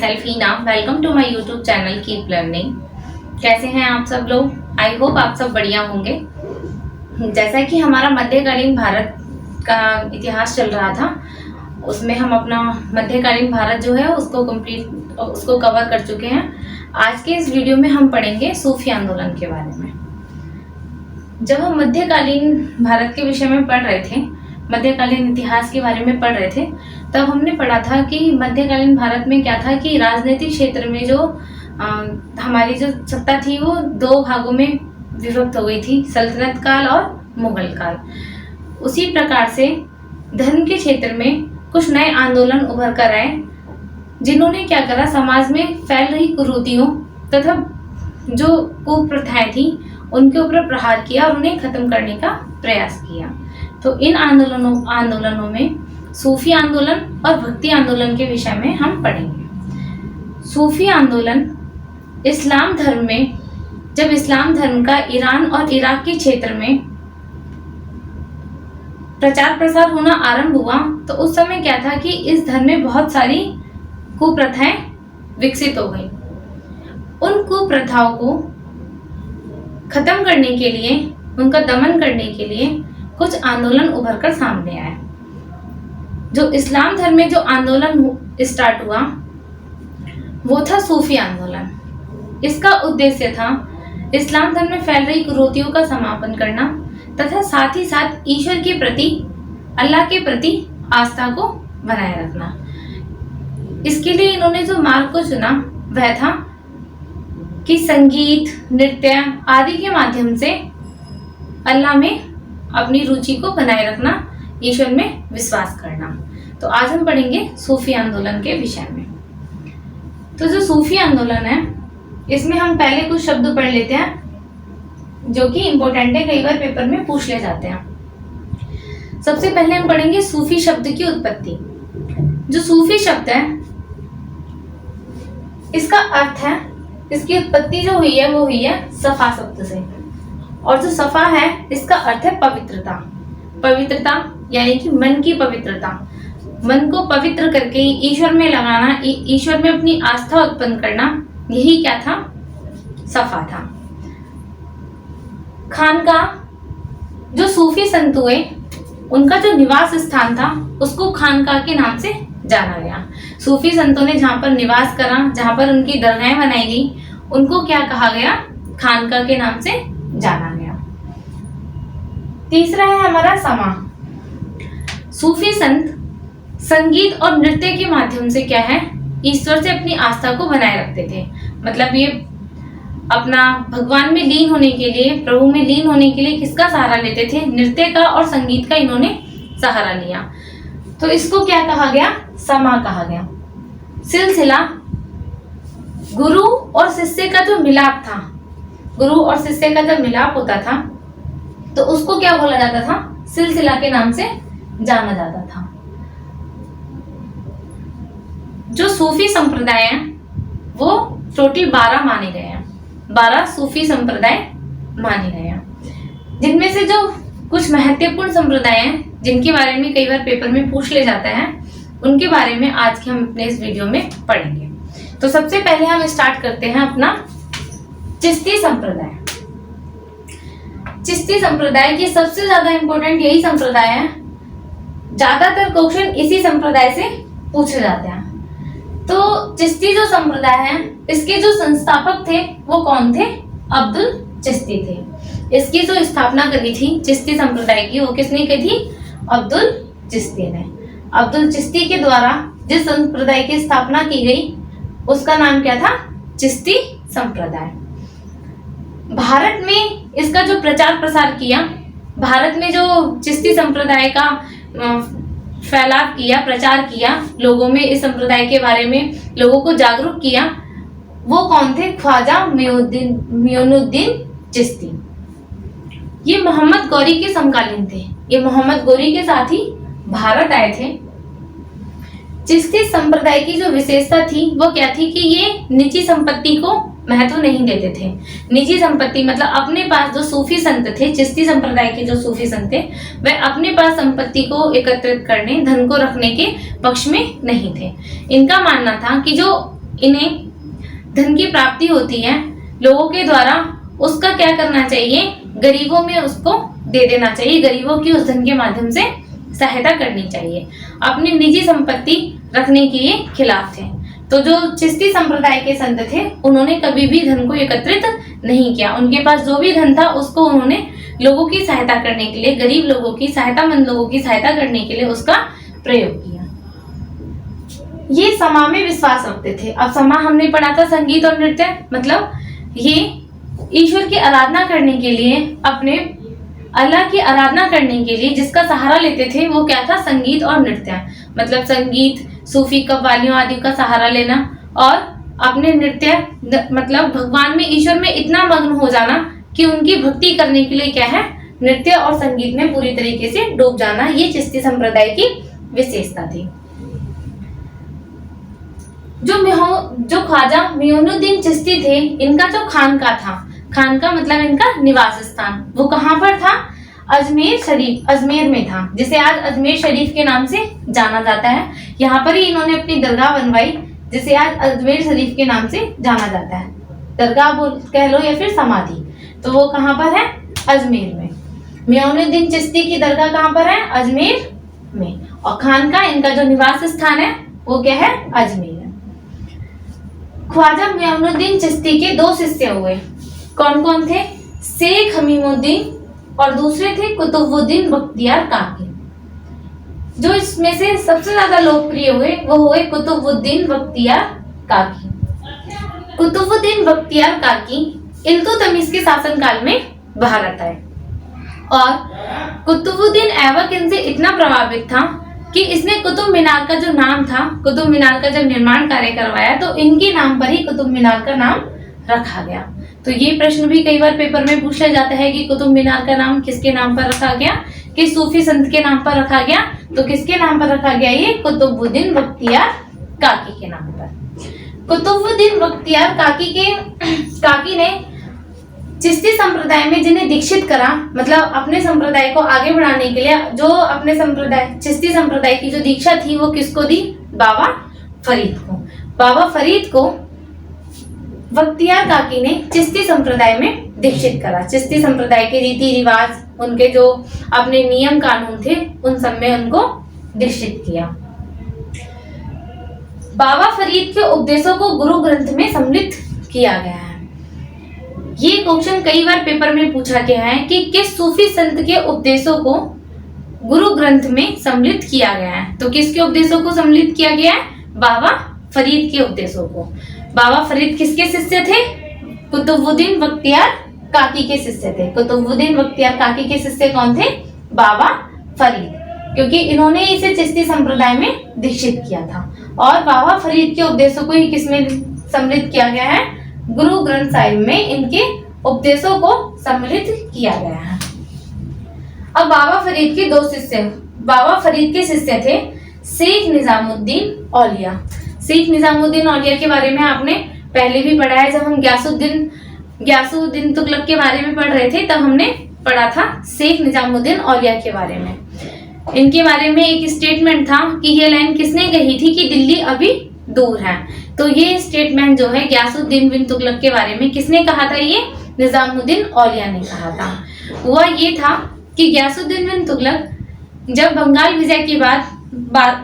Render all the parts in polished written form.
Self Heena. Welcome to my YouTube channel keep learning. कैसे हैं आप सब लोग? आई होप आप सब बढ़िया होंगे। जैसा कि हमारा मध्यकालीन भारत का इतिहास चल रहा था, उसमें हम अपना मध्यकालीन भारत जो है उसको कवर कर चुके हैं। आज के इस वीडियो में हम पढ़ेंगे सूफी आंदोलन के बारे में। जब हम मध्यकालीन भारत के विषय में पढ़ रहे थे, मध्यकालीन इतिहास के बारे में पढ़ रहे थे, तब हमने पढ़ा था कि मध्यकालीन भारत में क्या था कि राजनीतिक क्षेत्र में जो हमारी जो सत्ता थी वो दो भागों में विभक्त हो गई थी, सल्तनत काल और मुगल काल। उसी प्रकार से धर्म के क्षेत्र में कुछ नए आंदोलन उभर कर आए, जिन्होंने क्या करा, समाज में फैल रही कुरीतियों तथा जो कुप्रथाएं थी उनके ऊपर प्रहार किया और उन्हें खत्म करने का प्रयास किया। तो इन आंदोलनों में सूफी आंदोलन और भक्ति आंदोलन के विषय में हम पढ़ेंगे। सूफी आंदोलन इस्लाम धर्म में, जब इस्लाम धर्म का ईरान और इराक के क्षेत्र में प्रचार प्रसार होना आरंभ हुआ, तो उस समय क्या था कि इस धर्म में बहुत सारी कुप्रथाएं विकसित हो गई। उन कुप्रथाओं को खत्म करने के लिए, उनका दमन करने के लिए कुछ आंदोलन उभर कर सामने आए। जो इस्लाम धर्म में जो आंदोलन स्टार्ट हुआ वो था सूफी आंदोलन। इसका उद्देश्य था इस्लाम धर्म में फैल रही कुरीतियों का समापन करना तथा साथ ही साथ ईश्वर के प्रति, अल्लाह के प्रति आस्था को बनाए रखना। इसके लिए इन्होंने जो मार्ग को चुना वह था कि संगीत, नृत्य आदि के माध्यम से अल्लाह में अपनी रुचि को बनाए रखना, ईश्वर में विश्वास करना। तो आज हम पढ़ेंगे सूफी आंदोलन के विषय में। तो जो सूफी आंदोलन है, इसमें हम पहले कुछ शब्द पढ़ लेते हैं जो कि इम्पोर्टेंट है, कई बार पेपर में पूछ ले जाते हैं। सबसे पहले हम पढ़ेंगे सूफी शब्द की उत्पत्ति। जो सूफी शब्द है, इसका अर्थ है, इसकी उत्पत्ति जो हुई है वो हुई है सफा शब्द से। और जो सफा है इसका अर्थ है पवित्रता। पवित्रता यानी कि मन की पवित्रता, मन को पवित्र करके ईश्वर में लगाना, ईश्वर में अपनी आस्था उत्पन्न करना, यही क्या था? सफा था। खानका, जो सूफी संत हुए उनका जो निवास स्थान था उसको खानका के नाम से जाना गया। सूफी संतों ने जहाँ पर निवास करा, जहाँ पर उनकी दरगाहें बनाई गई, उनको क्या कहा गया? खानका के नाम से जाना गया। तीसरा है हमारा समा। सूफी संत संगीत और नृत्य के माध्यम से क्या है? ईश्वर से अपनी आस्था को बनाए रखते थे। मतलब ये अपना भगवान में लीन होने के लिए, प्रभु में लीन होने के लिए किसका सहारा लेते थे? नृत्य का और संगीत का इन्होंने सहारा लिया। तो इसको क्या कहा गया? समा कहा गया। सिलसिला, गुरु और शिष्य का जो मिलाप था, गुरु और शिष्य का जब मिलाप होता था तो उसको क्या बोला जाता था? सिलसिला के नाम से जाना जाता था। जो सूफी संप्रदाय हैं वो टोटल 12 माने गए हैं। 12 सूफी संप्रदाय माने गए हैं, जिनमें से जो कुछ महत्वपूर्ण संप्रदाय हैं जिनके बारे में कई बार पेपर में पूछ ले जाता है, उनके बारे में आज के हम अपने इस वीडियो में पढ़ेंगे। तो सबसे पहले हम स्टार्ट करते हैं अपना चिश्ती संप्रदाय। चिश्ती संप्रदाय ये सबसे ज्यादा इंपॉर्टेंट यही संप्रदाय है। ज्यादातर क्वेश्चन इसी संप्रदाय से पूछे जाते हैं। तो चिश्ती जो संप्रदाय है, इसके जो संस्थापक थे वो कौन थे? अब्दुल चिश्ती थे। इसकी जो स्थापना करी थी चिश्ती संप्रदाय की, वो किसने की थी? अब्दुल चिश्ती ने। अब्दुल चिश्ती के द्वारा जिस संप्रदाय की स्थापना की गई उसका नाम क्या था? चिश्ती संप्रदाय। भारत में इसका जो प्रचार प्रसार किया, भारत में जो चिश्ती संप्रदाय का फैलाव किया, प्रचार किया, लोगों में इस संप्रदाय के बारे में लोगों को जागरूक किया, वो कौन थे? ख्वाजा मोइनुद्दीन चिश्ती। ये मोहम्मद गौरी के समकालीन थे। ये मोहम्मद गौरी के साथ ही भारत आए थे। चिश्ती संप्रदाय की जो विशेषता थी वो क्या थी कि ये निजी संपत्ति को महत्व नहीं देते थे। निजी संपत्ति मतलब अपने पास जो सूफी संत थे, चिश्ती संप्रदाय के जो सूफी संत थे, वह अपने पास संपत्ति को एकत्रित करने, धन को रखने के पक्ष में नहीं थे। इनका मानना था कि जो इन्हें धन की प्राप्ति होती है लोगों के द्वारा, उसका क्या करना चाहिए, गरीबों में उसको दे देना चाहिए, गरीबों की उस धन के माध्यम से सहायता करनी चाहिए। अपनी निजी संपत्ति रखने के ये खिलाफ थे। तो जो चिश्ती संप्रदाय के संत थे उन्होंने कभी भी धन को एकत्रित नहीं किया। उनके पास जो भी धन था उसको उन्होंने लोगों की सहायता करने के लिए, गरीब लोगों की, सहायतामंद लोगों की सहायता करने के लिए उसका प्रयोग किया। ये समा में विश्वास रखते थे। अब समा हमने पढ़ा था संगीत और नृत्य, मतलब ये ईश्वर की आराधना करने के लिए, अपने अल्लाह की आराधना करने के लिए जिसका सहारा लेते थे वो क्या था, संगीत और नृत्य। मतलब संगीत, सूफी कव्वालियों आदि का सहारा लेना और अपने नृत्य, मतलब भगवान में, ईश्वर में इतना मग्न हो जाना कि उनकी भक्ति करने के लिए क्या है, नृत्य और संगीत में पूरी तरीके से डूब जाना। ये चिश्ती संप्रदाय की विशेषता थी। जो ख्वाजा मोइनुद्दीन चिश्ती थे, इनका जो खानका था, खानका मतलब इनका निवास स्थान, वो कहाँ पर था, अजमेर शरीफ, अजमेर में था, जिसे आज अजमेर शरीफ के नाम से जाना जाता है। यहाँ पर ही इन्होंने अपनी दरगाह बनवाई, जिसे आज अजमेर शरीफ के नाम से जाना जाता है। दरगाह बोल कह लो या फिर समाधि, तो वो कहाँ पर है, अजमेर में। मोइनुद्दीन चिश्ती की दरगाह कहाँ पर है, अजमेर में, और खानका, इनका जो निवास स्थान है वो क्या है, अजमेर है। ख्वाजा मोइनुद्दीन चिश्ती के दो शिष्य हुए। कौन कौन थे, शेख हमीमुद्दीन और दूसरे थे कुतुबुद्दीन बख्तियार काकी। जो इसमें से सबसे ज्यादा लोकप्रिय हुए वो हुए कुतुबुद्दीन बख्तियार काकी। कुतुबुद्दीन बख्तियार काकी इल्तुतमिश के शासनकाल में भारत आए और कुतुबुद्दीन ऐबक इनसे इतना प्रभावित था कि इसने कुतुब मीनार का जो नाम था, कुतुब मीनार का जब निर्माण कार्य करवाया तो इनके नाम पर ही कुतुब मीनार का नाम रखा गया। तो ये प्रश्न भी कई बार पेपर में पूछा जाता है कि कुतुब मीनार का नाम किसके नाम पर रखा गया, किस सूफी संत के नाम पर रखा गया, तो किसके नाम पर रखा गया, ये कुतुबुद्दीन बख्तियार काकी के नाम पर। कुतुबुद्दीन बख्तियार काकी ने चिश्ती संप्रदाय में जिन्हें दीक्षित करा, मतलब अपने संप्रदाय को आगे बढ़ाने के लिए, जो अपने संप्रदाय, चिश्ती संप्रदाय की जो दीक्षा थी वो किसको दी, बाबा फरीद को। बाबा फरीद को बख्तियार काकी ने चिश्ती संप्रदाय में दीक्षित करा। चिश्ती संप्रदाय के रीति रिवाज, उनके जो अपने नियम कानून थे, उन सब में उनको दीक्षित किया। बाबा फरीद के उपदेशों को गुरु ग्रंथ में सम्मिलित किया गया है। ये क्वेश्चन कई बार पेपर में पूछा गया है कि किस सूफी संत के उपदेशों को गुरु ग्रंथ में सम्मिलित किया गया है। तो किसके उपदेशों को सम्मिलित किया गया है, बाबा फरीद के उपदेशों को। बाबा फरीद किसके शिष्य थे, कुतुबुद्दीन बख्तियार काकी के शिष्य थे। कुतुबुद्दीन बख्तियार काकी के शिष्य कौन थे, बाबा फरीद, क्योंकि इन्होंने इसे चिश्ती संप्रदाय में दीक्षित किया था। और बाबा फरीद के उपदेशों को ही किसमें सम्मिलित किया गया है, गुरु ग्रंथ साहिब में इनके उपदेशों को सम्मिलित किया गया है। अब बाबा फरीद के दो शिष्य, बाबा फरीद के शिष्य थे शेख निजामुद्दीन औलिया। शेख निजामुद्दीन औलिया के बारे में आपने पहले भी पढ़ा है, जब हम ग्यासुद्दीन तुगलक के बारे में पढ़ रहे थे तब हमने पढ़ा था शेख निजामुद्दीन औलिया के बारे में। इनके बारे में एक स्टेटमेंट था कि ये लाइन किसने कही थी कि दिल्ली अभी दूर है। तो ये स्टेटमेंट जो है ग्यासुद्दीन बिन तुगलक के बारे में किसने कहा था, ये निजामुद्दीन औलिया ने कहा था। वह ये था कि ग्यासुद्दीन बिन तुगलक जब बंगाल विजय के बाद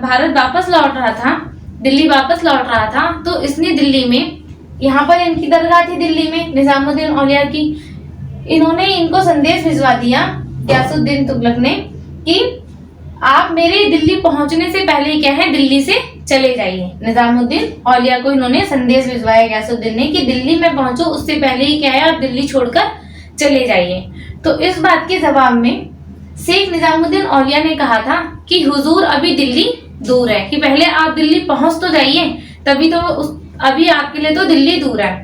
भारत वापस लौट रहा था, दिल्ली वापस लौट रहा था, तो इसने दिल्ली में, यहाँ पर इनकी दरगाह थी दिल्ली में निजामुद्दीन औलिया की, इन्होंने इनको संदेश भिजवा दिया ग्यासुद्दीन तुगलक ने कि आप मेरे दिल्ली पहुंचने से पहले क्या है, दिल्ली से चले जाइए। निजामुद्दीन औलिया को इन्होंने संदेश भिजवाया ग्यासुद्दीन ने कि दिल्ली में पहुंचो, उससे पहले ही क्या है, आप दिल्ली छोड़कर चले जाइए। तो इस बात के जवाब में शेख निजामुद्दीन औलिया ने कहा था कि हुजूर अभी दिल्ली दूर है, कि पहले आप दिल्ली पहुंच तो जाइए, तभी तो अभी आपके लिए तो दिल्ली दूर है।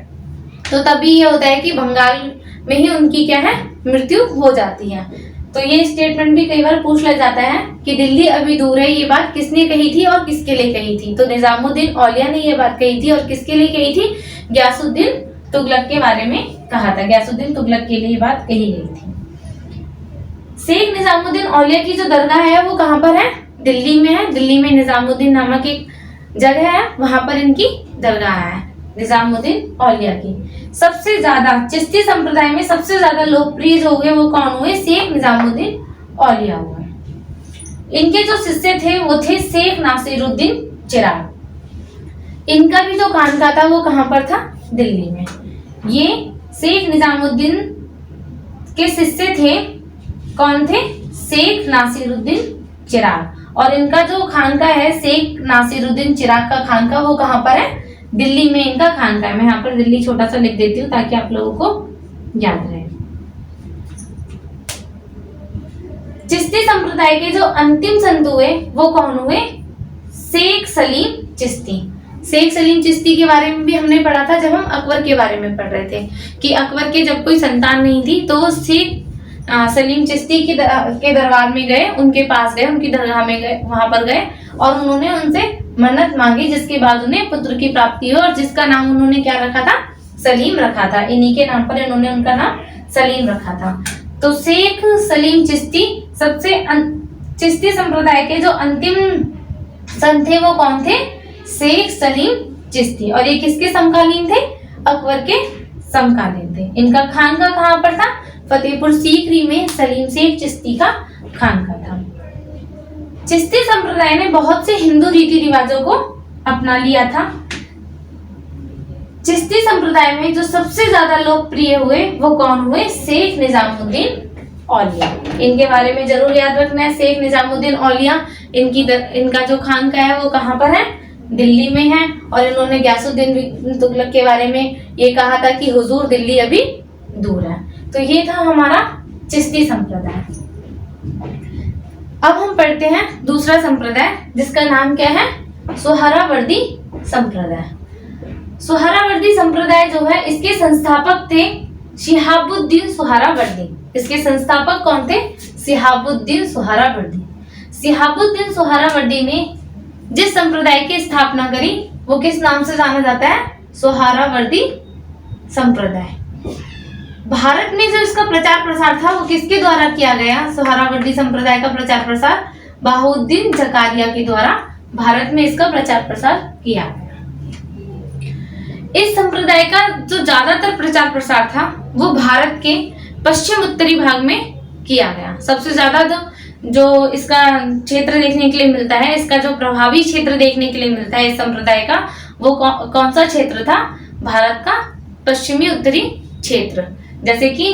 तो तभी ये होता है कि बंगाल में ही उनकी क्या है, मृत्यु हो जाती है। तो ये स्टेटमेंट भी कई बार पूछ लिया जाता है कि दिल्ली अभी दूर है, ये बात किसने कही थी और किसके लिए कही थी। तो निजामुद्दीन औलिया ने ये बात कही थी और किसके लिए कही थी, ग्यासुद्दीन तुगलक के बारे में कहा था। ग्यासुद्दीन तुगलक के लिए ये बात कही गई थी। शेख निजामुद्दीन औलिया की जो दरगाह है वो कहाँ पर है, दिल्ली में है। दिल्ली में निजामुद्दीन नामक एक जगह है, वहां पर इनकी दरगाह है निजामुद्दीन औलिया की। सबसे ज्यादा चिश्ती संप्रदाय में सबसे ज्यादा लोकप्रिय जो हुए वो कौन हुए? शेख निजामुद्दीन औलिया हुए। इनके जो शिष्य थे वो थे शेख नासिरुद्दीन चिराग। इनका भी जो खानका था वो कहाँ पर था? दिल्ली में। ये शेख निजामुद्दीन के शिष्य थे, कौन थे? शेख नासिरुद्दीन चिराग। और इनका जो खानका है शेख नासिरुद्दीन चिराग का खानका वो कहाँ पर है? दिल्ली में इनका खानका है। मैं यहाँ पर दिल्ली छोटा सा लिख देती हूँ ताकि आप लोगों को याद रहे। चिश्ती संप्रदाय के जो अंतिम संत हुए वो कौन हुए? शेख सलीम चिश्ती। शेख सलीम चिश्ती के बारे में भी हमने पढ़ा था जब हम अकबर के बारे में पढ़ रहे थे कि अकबर के जब कोई संतान नहीं थी तो वो शेख सलीम चिश्ती के दरबार में गए, उनके पास गए, उनकी दरगाह में गए, वहां पर गए और उन्होंने उनसे मन्नत मांगी, जिसके बाद उन्हें पुत्र की प्राप्ति हुई और जिसका नाम उन्होंने क्या रखा था? सलीम रखा था। इन्हीं के नाम पर इन्होंने उनका नाम सलीम रखा था। तो शेख सलीम चिश्ती सबसे चिश्ती संप्रदाय के जो अंतिम संत थे वो कौन थे? शेख सलीम चिश्ती। और ये किसके समकालीन थे? अकबर के समकालीन थे। इनका खानका कहाँ पर था? फतेहपुर सीकरी में सलीम शेख चिश्ती का खानका था। चिश्ती संप्रदाय ने बहुत से हिंदू रीति रिवाजों को अपना लिया था। चिश्ती संप्रदाय में जो सबसे ज्यादा लोकप्रिय हुए वो कौन हुए? शेख निजामुद्दीन औलिया। इनके बारे में जरूर याद रखना है। शेख निजामुद्दीन औलिया, इनका जो खानका है वो कहाँ पर है? दिल्ली में है। और इन्होंने गयासुद्दीन तुगलक के बारे में ये कहा था कि हुजूर दिल्ली अभी दूर है। तो ये था हमारा चिश्ती संप्रदाय। अब हम पढ़ते हैं दूसरा संप्रदाय जिसका नाम क्या है? सोहरावर्दी संप्रदाय। सोहरावर्दी संप्रदाय जो है इसके संस्थापक थे शिहाबुद्दीन सोहरावर्दी। इसके संस्थापक कौन थे? शिहाबुद्दीन सोहरावर्दी। शिहाबुद्दीन सोहरावर्दी ने जिस संप्रदाय की स्थापना करी वो किस नाम से जाना जाता है? सोहरावर्दी संप्रदाय। भारत में जो इसका प्रचार प्रसार था वो किसके द्वारा किया गया? सोहरावर्दी संप्रदाय का प्रचार प्रसार बहाउद्दीन जकारिया के द्वारा भारत में इसका प्रचार प्रसार किया गया। इस संप्रदाय का जो ज्यादातर प्रचार प्रसार था वो भारत के पश्चिम उत्तरी भाग में किया गया। सबसे ज्यादा जो इसका क्षेत्र देखने के लिए मिलता है, इसका जो प्रभावी क्षेत्र देखने के लिए मिलता है इस संप्रदाय का, वो कौन सा क्षेत्र था? भारत का पश्चिमी उत्तरी क्षेत्र। जैसे कि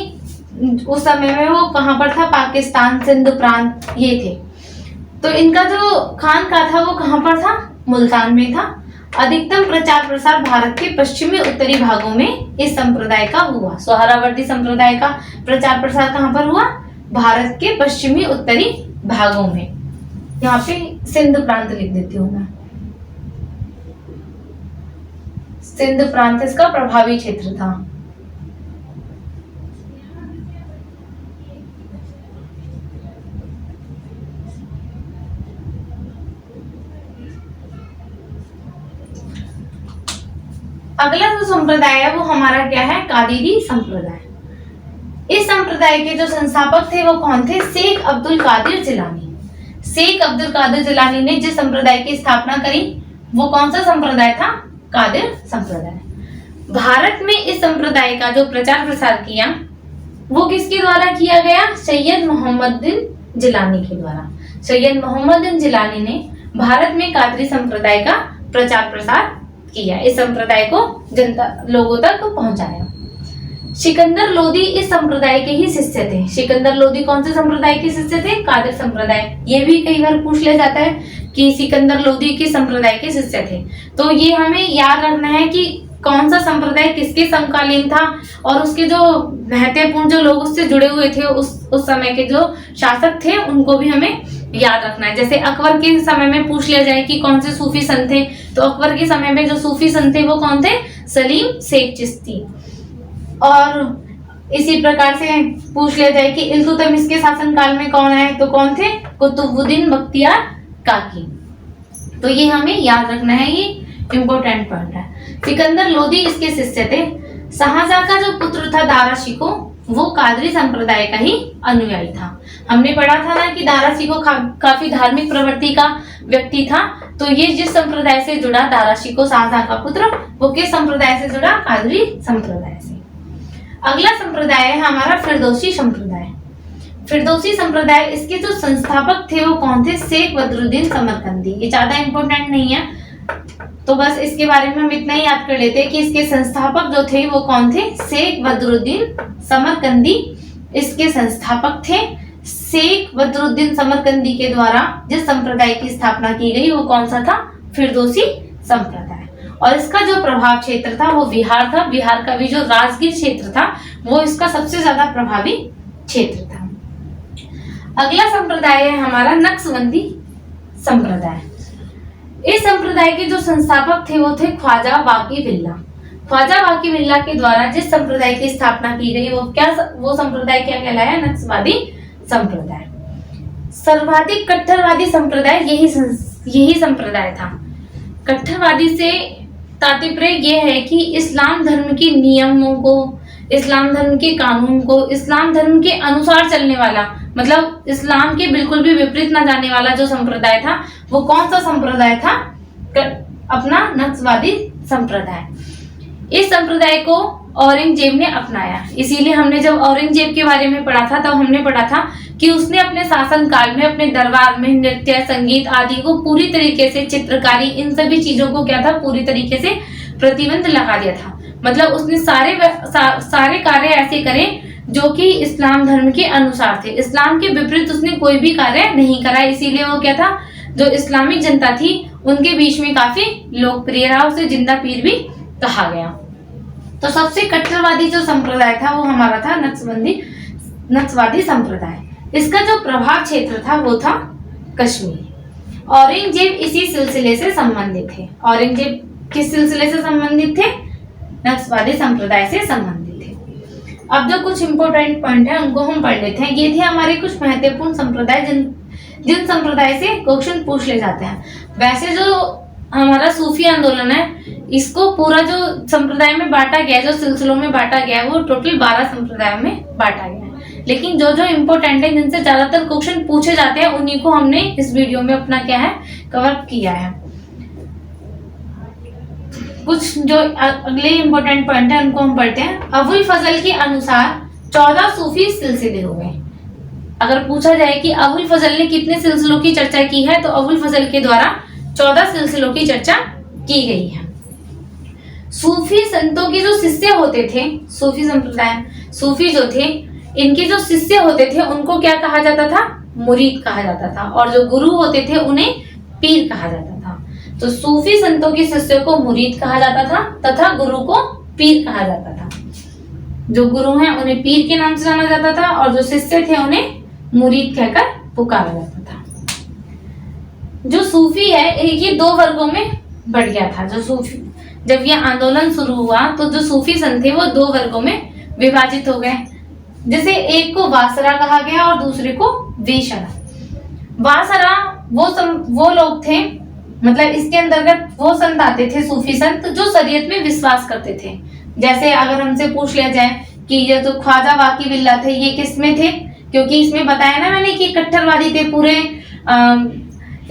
उस समय में वो कहां पर था? पाकिस्तान, सिंध प्रांत ये थे। तो इनका जो खानका था वो कहां पर था? मुल्तान में था। अधिकतम प्रचार प्रसार भारत के पश्चिमी उत्तरी भागों में इस संप्रदाय का हुआ। सोहरावर्दी संप्रदाय का प्रचार प्रसार कहां पर हुआ? भारत के पश्चिमी उत्तरी भागों में। यहाँ पे सिंध प्रांत लिख देती हूँ मैं। सिंध प्रांत इसका प्रभावी क्षेत्र था। अगला जो संप्रदाय है वो हमारा क्या है? कादिरी संप्रदाय। इस संप्रदाय के जो संस्थापक थे वो कौन थे? शेख अब्दुल कादिर जिलानी। शेख अब्दुल कादिर जिलानी ने जिस संप्रदाय की स्थापना करी वो कौन सा संप्रदाय था? कादिर संप्रदाय। भारत में इस संप्रदाय का जो प्रचार प्रसार किया वो किसके द्वारा किया गया? सैयद मोहम्मदीन जिलानी के द्वारा। सैयद मोहम्मदीन जिलानी ने भारत में कादरी संप्रदाय का प्रचार प्रसार किया, इस संप्रदाय को जनता लोगों तक पहुंचाया। सिकंदर लोदी इस संप्रदाय के ही शिष्य थे। सिकंदर लोदी कौन से संप्रदाय के शिष्य थे? कादिर संप्रदाय। ये भी कई बार पूछ लिया जाता है कि सिकंदर लोदी किस संप्रदाय के शिष्य थे। तो ये हमें याद रखना है कि कौन सा संप्रदाय किसके समकालीन था और उसके जो महत्वपूर्ण जो लोग उससे जुड़े हुए थे, उस समय के जो शासक थे उनको भी हमें याद रखना है। जैसे अकबर के समय में पूछ लिया जाए कि कौन से सूफी संत थे, तो अकबर के समय में जो सूफी संत थे वो कौन थे? सलीम शेख चिश्ती। और इसी प्रकार से पूछ लिया जाए कि इल्तुतमिश के शासनकाल में कौन आए, तो कौन थे? कुतुबुद्दीन बख्तियार काकी। तो ये हमें याद रखना है, ये इम्पोर्टेंट पॉइंट है। सिकंदर लोदी इसके शिष्य थे। शाहजहां का जो पुत्र था दारा शिकोह, वो कादरी संप्रदाय का ही अनुयायी था। हमने पढ़ा था ना कि दारा शिकोह काफी धार्मिक प्रवृत्ति का व्यक्ति था। तो ये जिस संप्रदाय से जुड़ा दारा शिकोह शाहजहां का पुत्र, वो किस संप्रदाय से जुड़ा? कादरी संप्रदाय से। अगला संप्रदाय है हमारा फिरदौसी संप्रदाय। फिरदौसी संप्रदाय, इसके जो संस्थापक थे वो कौन थे? शेख बदरुद्दीन समरकंदी। ये ज्यादा इंपॉर्टेंट नहीं है, तो बस इसके बारे में हम इतना ही याद कर लेते हैं कि इसके संस्थापक जो थे वो कौन थे? शेख बदरुद्दीन समरकंदी इसके संस्थापक थे। शेख बदरुद्दीन समरकंदी के द्वारा जिस संप्रदाय की स्थापना की गई वो कौन सा था? फिरदौसी संप्रदाय। और इसका जो प्रभाव क्षेत्र था वो बिहार था। बिहार का भी जो राजगीर क्षेत्र था वो इसका सबसे ज्यादा प्रभावी क्षेत्र था। अगला संप्रदाय है हमारा नक्शबंदी संप्रदाय। इस संप्रदाय के जो संस्थापक थे वो थे ख्वाजा बाकी बिल्ला। ख्वाजा बाकी बिल्ला के द्वारा जिस संप्रदाय की स्थापना की गई वो संप्रदाय क्या कहलाया? नक्शवादी संप्रदाय। सर्वाधिक कट्टरवादी संप्रदाय यही संप्रदाय था। कट्टरवादी से तात्पर्य यह है कि इस्लाम धर्म के नियमों को, इस्लाम धर्म के कानून को, इस्लाम धर्म के अनुसार चलने वाला, मतलब इस्लाम के बिल्कुल भी विपरीत न जाने वाला जो संप्रदाय था वो कौन सा संप्रदाय था? अपना नक्शवादी संप्रदाय। इस संप्रदाय को औरंगजेब ने अपनाया। इसीलिए हमने जब औरंगजेब के बारे में पढ़ा था तब हमने पढ़ा था कि उसने अपने शासन काल में अपने दरबार में नृत्य, संगीत आदि को पूरी तरीके से, चित्रकारी, इन सभी चीजों को क्या था? पूरी तरीके से प्रतिबंध लगा दिया था। मतलब उसने सारे कार्य ऐसे करे जो कि इस्लाम धर्म के अनुसार थे। इस्लाम के विपरीत उसने कोई भी कार्य नहीं करा। इसीलिए वो क्या था? जो इस्लामिक जनता थी उनके बीच में काफी लोकप्रिय रहा। उसे जिंदा पीर भी कहा गया। तो सबसे कट्टरवादी जो संप्रदाय था वो हमारा था नक्शवादी संप्रदाय। इसका जो प्रभाव क्षेत्र था वो था कश्मीर। औरंगजेब इसी सिलसिले से संबंधित थे। औरंगजेब किस सिलसिले से संबंधित थे? नक्शवादी संप्रदाय से संबंधित थे। अब जो कुछ इंपोर्टेंट पॉइंट है उनको हम पढ़ लेते हैं। ये थे हमारे कुछ महत्वपूर्ण संप्रदाय जिन संप्रदाय से क्वेश्चन पूछ ले जाते हैं। वैसे जो हमारा सूफी आंदोलन है इसको पूरा जो संप्रदाय में बांटा गया है, जो सिलसिलों में बांटा गया है, वो टोटल 12 संप्रदायों में बांटा गया है। लेकिन जो जो इम्पोर्टेंट है, जिनसे ज्यादातर क्वेश्चन पूछे जाते हैं, उन्हीं को हमने इस वीडियो में अपना क्या है? कवर किया है। कुछ जो अगले इम्पोर्टेंट पॉइंट है उनको हम पढ़ते हैं। अबुल फजल के अनुसार 14 सूफी सिलसिले हुए। अगर पूछा जाए कि अबुल फजल ने कितने सिलसिलों की चर्चा की है, तो अबुल फजल के द्वारा 14 सिलसिलों की चर्चा की गई है। सूफी संतों के जो शिष्य होते थे, सूफी संप्रदाय, सूफी जो थे, इनके जो शिष्य होते थे उनको क्या कहा जाता था? मुरीद कहा जाता था। और जो गुरु होते थे उन्हें पीर कहा जाता था। तो सूफी संतों के शिष्य को मुरीद कहा जाता था तथा गुरु को पीर कहा जाता था। जो गुरु हैं उन्हें पीर के नाम से जाना जाता था और जो शिष्य थे उन्हें मुरीद कहकर पुकारा जाता था। जो सूफी है ये 2 वर्गों में बढ़ गया था। जो सूफी, जब ये आंदोलन शुरू हुआ तो जो सूफी संत थे वो 2 वर्गों में विभाजित हो गए। जैसे एक को वासरा कहा गया और दूसरे को वेशरा। वासरा वो लोग थे, मतलब इसके अंतर्गत वो संत आते थे, सूफी संत, जो शरीयत में विश्वास करते थे। जैसे अगर हमसे पूछ लिया जाए कि ये जो ख्वाजा बाकी बिल्ला थे ये किस में थे, क्योंकि इसमें बताया ना मैंने कि कट्टरवादी थे, पूरे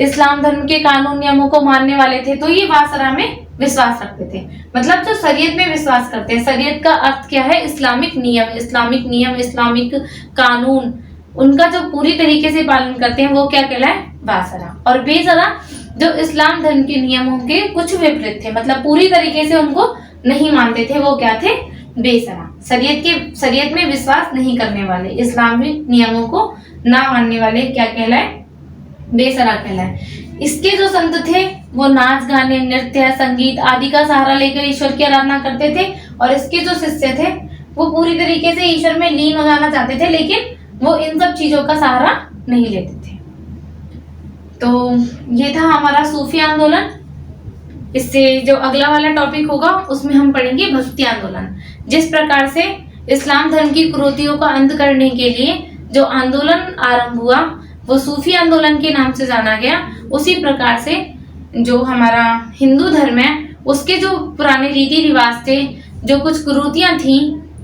इस्लाम धर्म के कानून नियमों को मानने वाले थे, तो ये वासरा में विश्वास रखते थे। मतलब जो शरीयत में विश्वास करते हैं। शरीयत का अर्थ क्या है? इस्लामिक नियम, इस्लामिक कानून, उनका जो पूरी तरीके से पालन करते हैं वो क्या कहलाए? वासरा। और बेसरा जो इस्लाम धर्म के नियमों के कुछ विपरीत थे, मतलब पूरी तरीके से उनको नहीं मानते थे, वो क्या थे? बेसरा। शरीयत में विश्वास नहीं करने वाले, इस्लामिक नियमों को ना मानने वाले क्या कहलाए? बेसरा कहलाए। इसके जो संत थे वो नाच गाने, नृत्य, संगीत आदि का सहारा लेकर ईश्वर की आराधना करते थे। और इसके जो शिष्य थे वो पूरी तरीके से ईश्वर में लीन हो जाना चाहते थे, लेकिन वो इन सब चीजों का सहारा नहीं लेते थे। तो ये था हमारा सूफी आंदोलन। इससे जो अगला वाला टॉपिक होगा उसमें हम पढ़ेंगे भक्ति आंदोलन। जिस प्रकार से इस्लाम धर्म की कुरीतियों का अंत करने के लिए जो आंदोलन आरंभ हुआ वो सूफी आंदोलन के नाम से जाना गया। उसी प्रकार से जो हमारा हिंदू धर्म है उसके जो पुराने रीति रिवाज थे, जो कुछ कुरीतियां थी,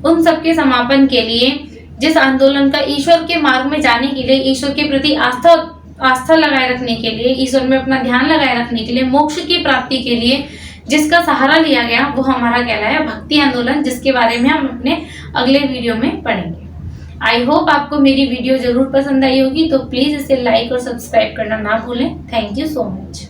उन सब के समापन के लिए, जिस आंदोलन का ईश्वर के मार्ग में जाने के लिए, ईश्वर के प्रति आस्था आस्था लगाए रखने के लिए, ईश्वर में अपना ध्यान लगाए रखने के लिए, मोक्ष की प्राप्ति के लिए जिसका सहारा लिया गया वो हमारा कहलाया भक्ति आंदोलन, जिसके बारे में हम अपने अगले वीडियो में पढ़ेंगे। आई होप आपको मेरी वीडियो जरूर पसंद आई होगी, तो प्लीज इसे लाइक और सब्सक्राइब करना ना भूलें। Thank you so much.